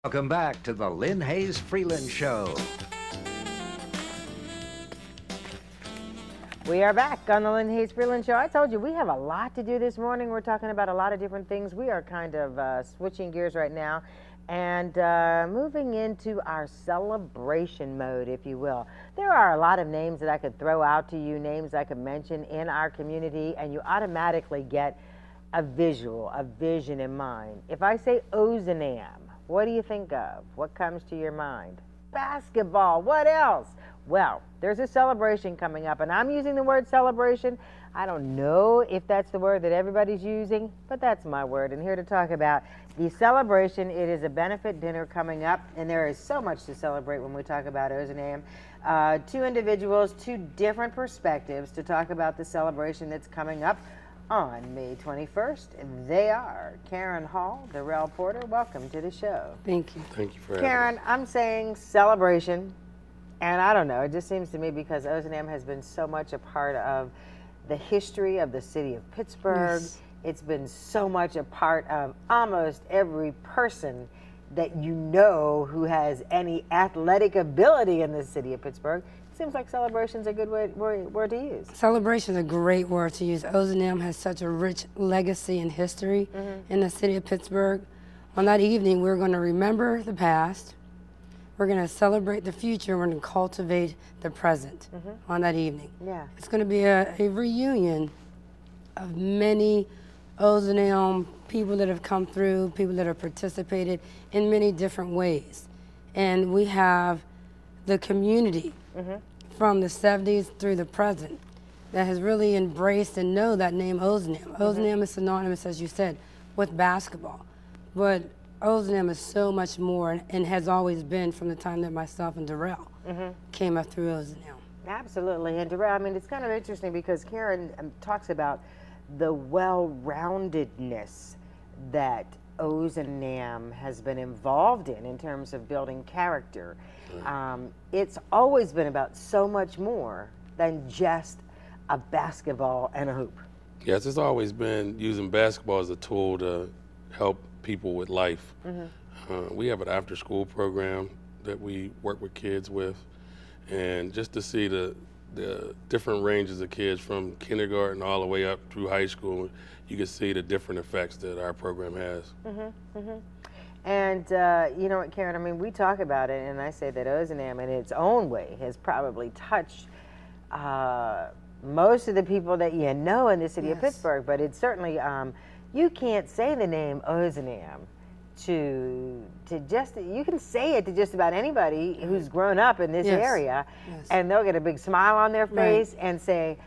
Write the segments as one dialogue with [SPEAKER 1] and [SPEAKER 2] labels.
[SPEAKER 1] Welcome back to the Lynne Hayes-Freeland Show.
[SPEAKER 2] We are back on the Lynne Hayes-Freeland Show. I told you we have a lot to do this morning. We're talking about a lot of different things. We are kind of switching gears right now and moving into our celebration mode, if you will. There are a lot of names that I could throw out to you, names I could mention in our community, and you automatically get a visual, a vision in mind. If I say Ozanam, what do you think of? What comes to your mind? Basketball. What else? Well, there's a celebration coming up, and I'm using the word celebration. I don't know if that's the word that everybody's using, but that's my word. And here to talk about the celebration, it is a benefit dinner coming up, and there is so much to celebrate when we talk about Ozanam. Two individuals, two different perspectives to talk about the celebration that's coming up on May 21st. They are Karen Hall, Darrell Porter. Welcome to the show.
[SPEAKER 3] Thank you.
[SPEAKER 4] Thank you for having
[SPEAKER 2] Karen,
[SPEAKER 4] us.
[SPEAKER 2] I'm saying celebration, and I don't know, it just seems to me because Ozanam has been so much a part of the history of the city of Pittsburgh.
[SPEAKER 3] Yes.
[SPEAKER 2] It's been so much a part of almost every person that you know who has any athletic ability in the city of Pittsburgh. It seems like celebration's a good word to use.
[SPEAKER 3] Celebration is a great word to use. Ozanam has such a rich legacy and history in the city of Pittsburgh. On that evening, we're going to remember the past. We're going to celebrate the future. We're going to cultivate the present on that evening.
[SPEAKER 2] Yeah.
[SPEAKER 3] It's going to be a reunion of many Ozanam people that have come through, people that have participated in many different ways. And we have the community from the 70s through the present that has really embraced and know that name Ozanam. Ozanam is synonymous, as you said, with basketball. But Ozanam is so much more and has always been from the time that myself and Darrell came up through Ozanam.
[SPEAKER 2] Absolutely. And Darrell, I mean, it's kind of interesting because Karen talks about the well-roundedness that Ozanam has been involved in terms of building character. It's always been about so much more than just a basketball and a hoop.
[SPEAKER 4] Yes, it's always been using basketball as a tool to help people with life. We have an after-school program that we work with kids with, and just to see the different ranges of kids from kindergarten all the way up through high school, you can see the different effects that our program has.
[SPEAKER 2] And you know what, Karen, I mean, we talk about it, and I say that Ozanam in its own way has probably touched most of the people that you know in the city of Pittsburgh, but it's certainly, you can't say the name Ozanam to just, you can say it to just about anybody who's grown up in this area, and they'll get a big smile on their face and say,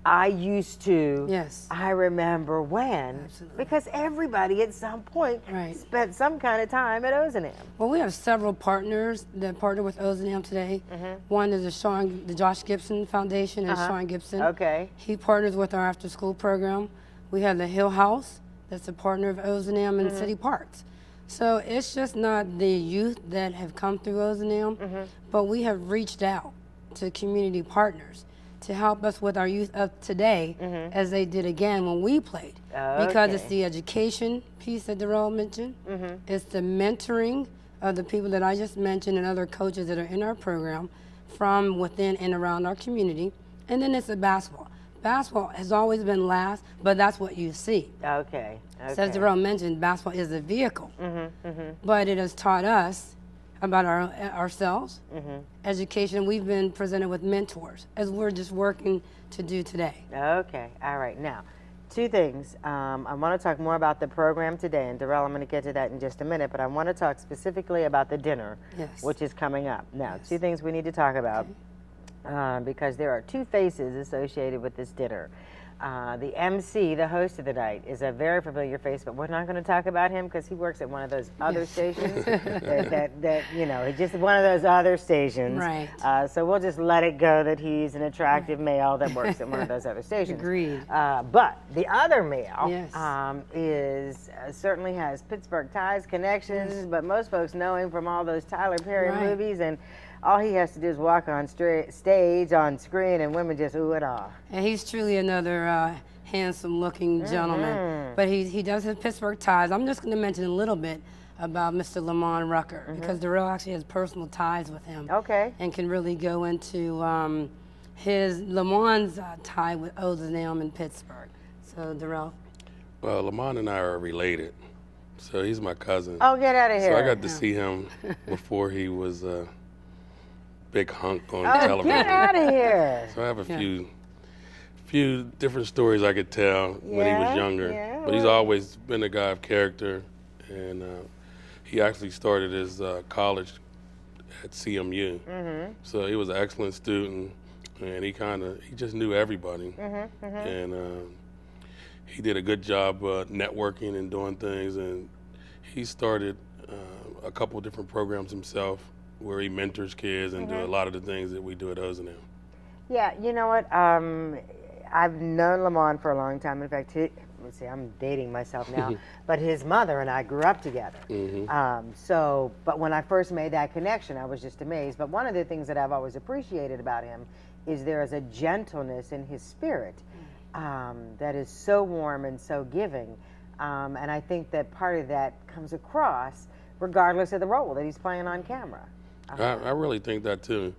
[SPEAKER 2] I used to, I remember when, because everybody at some point spent some kind of time at Ozanam.
[SPEAKER 3] Well, we have several partners that partner with Ozanam today. One is the Josh Gibson Foundation and Sean Gibson.
[SPEAKER 2] Okay.
[SPEAKER 3] He partners with our after-school program. We have the Hill House, that's a partner of Ozanam and City Parks. So it's just not the youth that have come through Ozanam, but we have reached out to community partners to help us with our youth of today as they did again when we played. Because it's the education piece that Darrell mentioned, it's the mentoring of the people that I just mentioned and other coaches that are in our program from within and around our community, and then it's the basketball. Basketball has always been last, but that's what you see.
[SPEAKER 2] Okay.
[SPEAKER 3] So as Darrell mentioned, basketball is the vehicle, but it has taught us about ourselves, education. We've been presented with mentors as we're just working to do today.
[SPEAKER 2] Okay, all right. Now, two things. I want to talk more about the program today, and Darrell, I'm going to get to that in just a minute, but I want to talk specifically about the dinner, which is coming up. Now, two things we need to talk about because there are two faces associated with this dinner. The MC, the host of the night, is a very familiar face, but we're not going to talk about him because he works at one of those other stations that you know, it's just one of those other stations.
[SPEAKER 3] Right.
[SPEAKER 2] So we'll just let it go that he's an attractive male that works at one of those other stations.
[SPEAKER 3] Agreed.
[SPEAKER 2] But the other male is certainly has Pittsburgh ties, connections, but most folks know him from all those Tyler Perry movies, and all he has to do is walk on stage, on screen, and women just ooh and ah.
[SPEAKER 3] And he's truly another handsome-looking gentleman. But he does have Pittsburgh ties. I'm just going to mention a little bit about Mr. Lamont Rucker, because Darrell actually has personal ties with him.
[SPEAKER 2] Okay.
[SPEAKER 3] And can really go into his Lamont's tie with Ozanam in Pittsburgh. So Darrell.
[SPEAKER 4] Well, Lamont and I are related, so he's my cousin.
[SPEAKER 2] Oh, get out of here.
[SPEAKER 4] So I got to see him before he was a big hunk on
[SPEAKER 2] Oh,
[SPEAKER 4] television.
[SPEAKER 2] get out of here.
[SPEAKER 4] So I have a few different stories I could tell when he was younger.
[SPEAKER 2] yeah,
[SPEAKER 4] But he's
[SPEAKER 2] well.
[SPEAKER 4] always been a guy of character, and he actually started his college at CMU. So he was an excellent student, and he just knew everybody. And he did a good job networking and doing things, and he started a couple of different programs himself where he mentors kids and do a lot of the things that we do at Ozanam.
[SPEAKER 2] Yeah, you know what? I've known Lamont for a long time. In fact, let's see, I'm dating myself now, but his mother and I grew up together. But when I first made that connection, I was just amazed. But one of the things that I've always appreciated about him is there is a gentleness in his spirit that is so warm and so giving. And I think that part of that comes across regardless of the role that he's playing on camera.
[SPEAKER 4] I really think that too.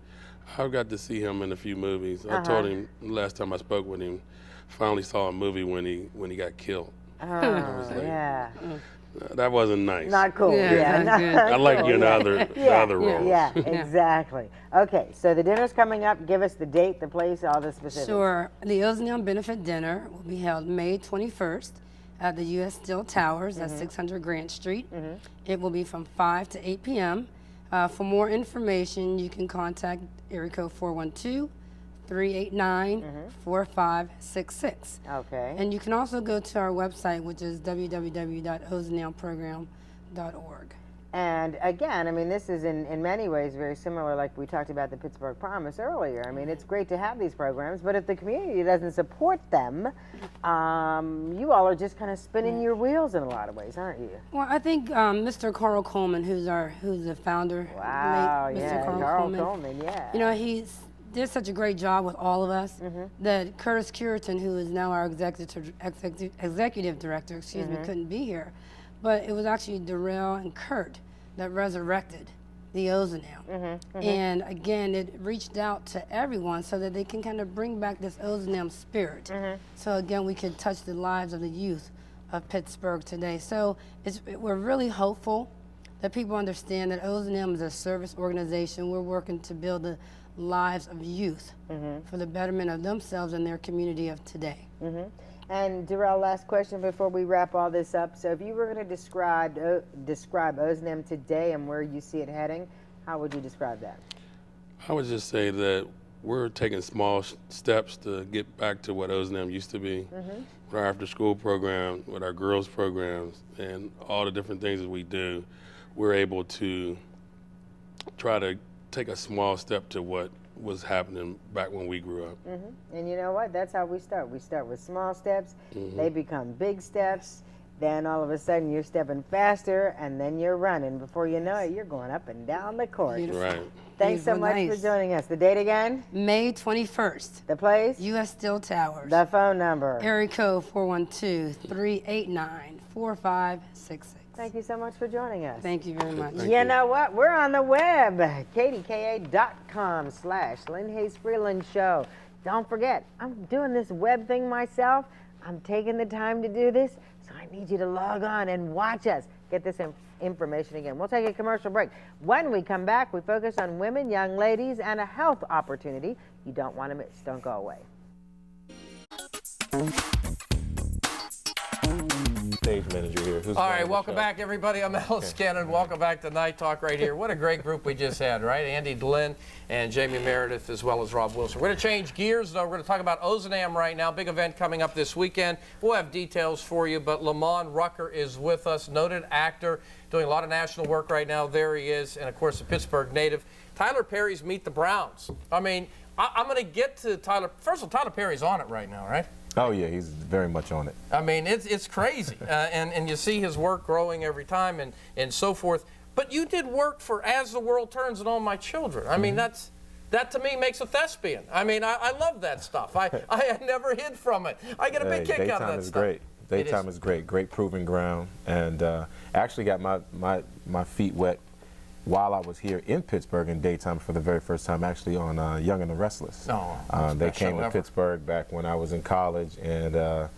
[SPEAKER 4] I got to see him in a few movies. I told him last time I spoke with him, finally saw a movie when he got killed.
[SPEAKER 2] Oh,
[SPEAKER 4] like,
[SPEAKER 2] yeah.
[SPEAKER 4] That wasn't nice.
[SPEAKER 2] Not cool.
[SPEAKER 3] Yeah, not good.
[SPEAKER 4] I like you in the
[SPEAKER 2] Yeah,
[SPEAKER 4] other roles.
[SPEAKER 2] Yeah, exactly. Okay, so the dinner's coming up. Give us the date, the place, all the specifics.
[SPEAKER 3] Sure. The Ozanam Benefit Dinner will be held May 21st at the U.S. Steel Towers at 600 Grant Street. It will be from 5 to 8 p.m. For more information, you can contact area code 412-389-4566.
[SPEAKER 2] Okay.
[SPEAKER 3] And you can also go to our website, which is www.ozanamprogram.org.
[SPEAKER 2] And again, I mean, this is in many ways very similar, like we talked about the Pittsburgh Promise earlier. I mean, it's great to have these programs, but if the community doesn't support them, you all are just kind of spinning your wheels in a lot of ways, aren't you?
[SPEAKER 3] Well, I think Mr. Carl Coleman, who's the founder,
[SPEAKER 2] Wow,
[SPEAKER 3] late
[SPEAKER 2] yeah,
[SPEAKER 3] Mr.
[SPEAKER 2] Carl Coleman, yeah.
[SPEAKER 3] You know, he did such a great job with all of us that Curtis Curitan, who is now our executive director, couldn't be here. But it was actually Darrell and Kurt that resurrected the Ozanam. And again, it reached out to everyone so that they can kind of bring back this Ozanam spirit. So again, we can touch the lives of the youth of Pittsburgh today. So we're really hopeful that people understand that Ozanam is a service organization. We're working to build the lives of youth for the betterment of themselves and their community of today.
[SPEAKER 2] And Darrell, last question before we wrap all this up. So if you were going to describe Ozanam today and where you see it heading, how would you describe that?
[SPEAKER 4] I would just say that we're taking small steps to get back to what Ozanam used to be. With our after-school program, with our girls' programs, and all the different things that we do, we're able to try to take a small step to what was happening back when we grew up.
[SPEAKER 2] And you know what? That's how we start. We start with small steps. They become big steps. Then all of a sudden you're stepping faster, and then you're running. Before you know it, you're going up and down the court.
[SPEAKER 3] Beautiful.
[SPEAKER 4] Right.
[SPEAKER 2] Thanks so much for joining us. The date again?
[SPEAKER 3] May 21st,
[SPEAKER 2] The place?
[SPEAKER 3] U.S. Steel Towers.
[SPEAKER 2] The phone number?
[SPEAKER 3] Area code 412-389-4566.
[SPEAKER 2] Thank you so much for joining us.
[SPEAKER 3] Thank you very much.
[SPEAKER 4] Thank
[SPEAKER 2] You
[SPEAKER 4] you.
[SPEAKER 2] know what? We're on the web, kdka.com/Lynne Hayes-Freeland Show. Don't forget, I'm doing this web thing myself. I'm taking the time to do this, so I need you to log on and watch us. Get this information again. We'll take a commercial break. When we come back, we focus on women, young ladies, and a health opportunity you don't want to miss. Don't go away.
[SPEAKER 5] Stage manager here. Who's
[SPEAKER 6] All
[SPEAKER 5] running
[SPEAKER 6] right,
[SPEAKER 5] the
[SPEAKER 6] welcome
[SPEAKER 5] show?
[SPEAKER 6] back, everybody. I'm Alice Cannon. Welcome back to Night Talk right here. What a great group we just had, right? Andy, Lynne, and Jamie Meredith, as well as Rob Wilson. We're going to change gears, though. We're going to talk about Ozanam right now. Big event coming up this weekend. We'll have details for you, but Lamont Rucker is with us, noted actor, doing a lot of national work right now. There he is, and, of course, a Pittsburgh native. Tyler Perry's Meet the Browns. I mean, I'm going to get to Tyler. First of all, Tyler Perry's on it right now, right?
[SPEAKER 5] Oh yeah, he's very much on it.
[SPEAKER 6] I mean, it's crazy, and you see his work growing every time and so forth. But you did work for As the World Turns and All My Children. I mean, that to me makes a thespian. I mean, I love that stuff. I never hid from it. I get a big kick out of that
[SPEAKER 5] daytime is
[SPEAKER 6] stuff.
[SPEAKER 5] great. Daytime is great. Great proving ground. And I actually got my feet wet while I was here in Pittsburgh in daytime for the very first time, actually on Young and the Restless. They came to Pittsburgh back when I was in college and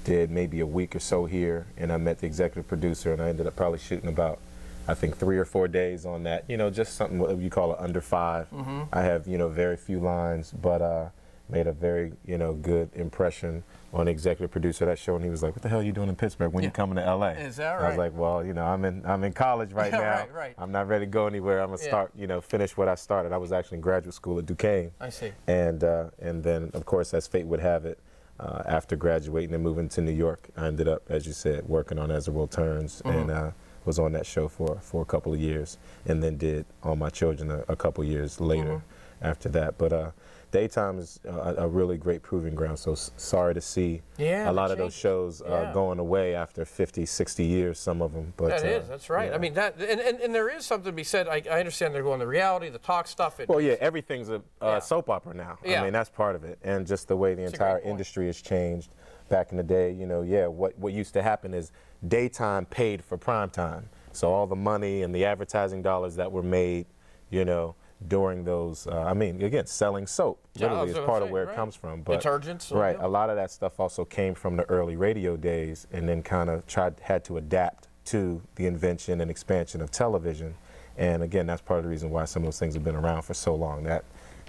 [SPEAKER 5] did maybe a week or so here. And I met the executive producer, and I ended up probably shooting about, I think, 3 or 4 days on that. You know, just something what you call it under 5. I have, you know, very few lines, but made a very, you know, good impression on the executive producer of that show, and he was like, "What the hell are you doing in Pittsburgh? When you coming to LA?"
[SPEAKER 6] Is that right?
[SPEAKER 5] I was like, "Well, you know, I'm in college right now.
[SPEAKER 6] Right.
[SPEAKER 5] I'm not ready to go anywhere. I'm gonna start, you know, finish what I started. I was actually in graduate school at Duquesne.
[SPEAKER 6] I see.
[SPEAKER 5] And then, of course, as fate would have it, after graduating and moving to New York, I ended up, as you said, working on As the World Turns, and was on that show for a couple of years, and then did All My Children a couple years later after that. But daytime is a really great proving ground, so sorry to see a lot of those shows going away after 50, 60 years, some of them. But
[SPEAKER 6] that's right.
[SPEAKER 5] Yeah.
[SPEAKER 6] I mean, that, and there is something to be said. I understand they're going the reality, the talk stuff.
[SPEAKER 5] Well, yeah, everything's a soap opera now.
[SPEAKER 6] Yeah.
[SPEAKER 5] I mean, that's part of it, and just the way the entire industry has changed. Back in the day, you know, what used to happen is daytime paid for prime time. So all the money and the advertising dollars that were made, you know, during those, I mean, again, selling soap literally is part of where it comes from. But
[SPEAKER 6] detergents.
[SPEAKER 5] Right. A lot of that stuff also came from the early radio days, and then kind of had to adapt to the invention and expansion of television. And again, that's part of the reason why some of those things have been around for so long. That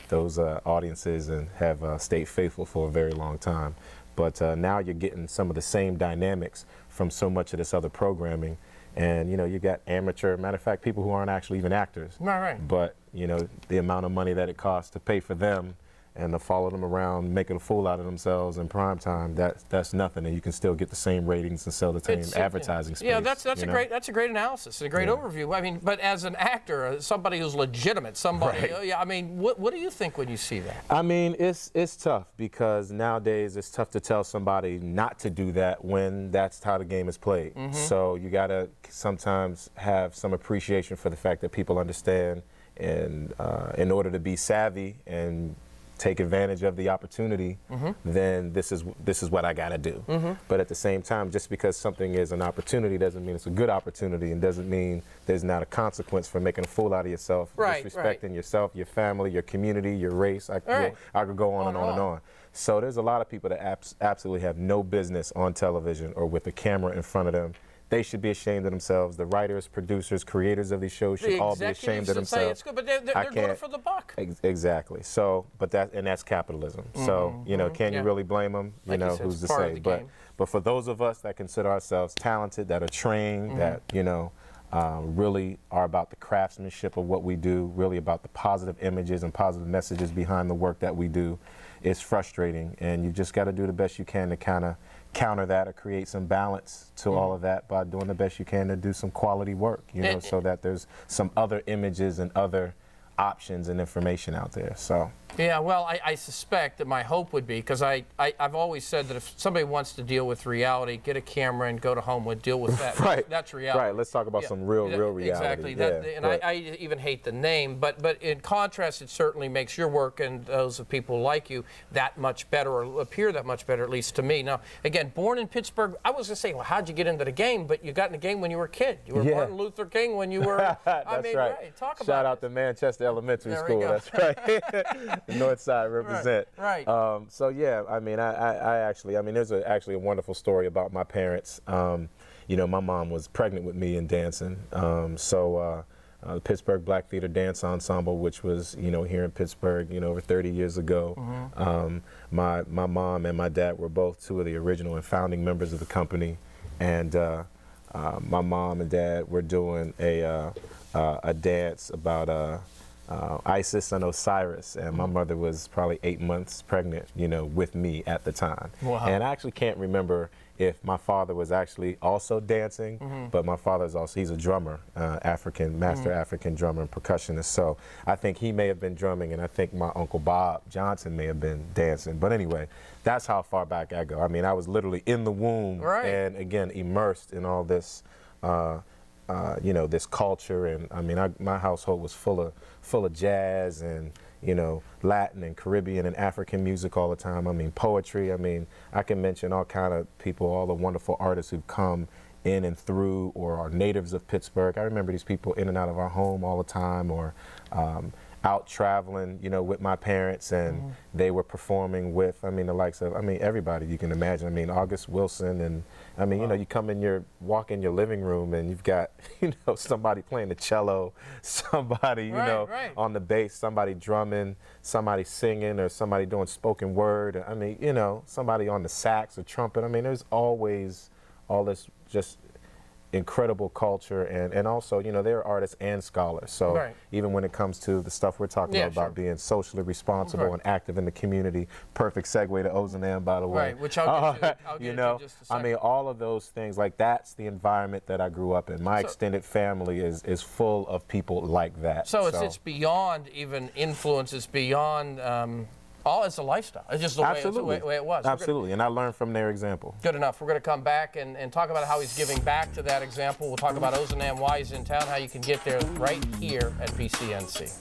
[SPEAKER 5] those audiences and have stayed faithful for a very long time. But now you're getting some of the same dynamics from so much of this other programming. And, you know, you got amateur, matter of fact, people who aren't actually even actors.
[SPEAKER 6] Right.
[SPEAKER 5] But, you know, the amount of money that it costs to pay for them and to follow them around making a fool out of themselves in prime time, that's nothing, and you can still get the same ratings and sell the same advertising space.
[SPEAKER 6] Yeah, that's a great analysis and a great overview. I mean, but as an actor, somebody who's legitimate, somebody, I mean, what do you think when you see that?
[SPEAKER 5] I mean, it's tough, because nowadays it's tough to tell somebody not to do that when that's how the game is played. So you gotta sometimes have some appreciation for the fact that people understand, and in order to be savvy and take advantage of the opportunity, then this is what I got to do. But at the same time, just because something is an opportunity doesn't mean it's a good opportunity, and doesn't mean there's not a consequence for making a fool out of yourself, disrespecting yourself, your family, your community, your race. I could go on and on and on. So there's a lot of people that absolutely have no business on television or with a camera in front of them. They should be ashamed of themselves. The writers, producers, creators of these shows should all be ashamed of themselves.
[SPEAKER 6] Say it's good, but they're doing it for the buck.
[SPEAKER 5] Exactly. So, but that's capitalism. So, you know, can you really blame them? You know, who's to say? But for those of us that consider ourselves talented, that are trained, that, you know, really are about the craftsmanship of what we do, really about the positive images and positive messages behind the work that we do, it's frustrating, and you just got to do the best you can to kind of counter that or create some balance to all of that by doing the best you can to do some quality work, you know, so that there's some other images and other options and information out there. So.
[SPEAKER 6] Yeah, well, I suspect that my hope would be, because I've always said that if somebody wants to deal with reality, get a camera and go to Homewood, deal with that.
[SPEAKER 5] Right.
[SPEAKER 6] That's reality.
[SPEAKER 5] Right, let's talk about some real reality.
[SPEAKER 6] Exactly. I even hate the name, but in contrast, it certainly makes your work and those of people like you that much better, or appear that much better, at least to me. Now, again, born in Pittsburgh, I was going to say, well, how'd you get into the game? But you got in the game when you were a kid. You were Martin Luther King when you were,
[SPEAKER 5] That's right.
[SPEAKER 6] Talk about
[SPEAKER 5] Shout out to Manchester Elementary School. That's right. The North Side represent.
[SPEAKER 6] Right.
[SPEAKER 5] So yeah, I mean, I actually, there's actually a wonderful story about my parents. You know, my mom was pregnant with me in dancing. The Pittsburgh Black Theater Dance Ensemble, which was, you know, here in Pittsburgh, you know, over 30 years ago. My mom and my dad were both two of the original and founding members of the company, and my mom and dad were doing a dance about Isis and Osiris, and my mother was probably 8 months pregnant, you know, with me at the time.
[SPEAKER 6] Wow.
[SPEAKER 5] And I actually can't remember if my father was actually also dancing, but my father's also, he's a drummer, master African drummer and percussionist. So I think he may have been drumming, and I think my Uncle Bob Johnson may have been dancing. But anyway, that's how far back I go. I mean, I was literally in the womb and again, immersed in all this you know, this culture. And I mean, my household was full of jazz and, you know, Latin and Caribbean and African music all the time. I mean, poetry. I mean, I can mention all kind of people, all the wonderful artists who've come in and through or are natives of Pittsburgh. I remember these people in and out of our home all the time, or out traveling, you know, with my parents, and they were performing with, I mean, the likes of, I mean, everybody you can imagine. I mean, August Wilson, and I mean, you know, you walk in your living room and you've got, you know, somebody playing the cello, somebody, you know, on the bass, somebody drumming, somebody singing, or somebody doing spoken word. I mean, you know, somebody on the sax or trumpet. I mean, there's always all this just incredible culture, and also, you know, they're artists and scholars. So even when it comes to the stuff we're talking about being socially responsible and active in the community, perfect segue to Ozanam, by the way.
[SPEAKER 6] Right, which I'll get
[SPEAKER 5] you know,
[SPEAKER 6] just a second.
[SPEAKER 5] I mean, all of those things, like, that's the environment that I grew up in. My extended family is full of people like that.
[SPEAKER 6] So it's beyond even influence. It's beyond it's a lifestyle. It's just the way it was.
[SPEAKER 5] Absolutely, and I learned from their example.
[SPEAKER 6] Good enough. We're going to come back and talk about how he's giving back to that example. We'll talk about Ozanam, why he's in town, how you can get there right here at PCNC.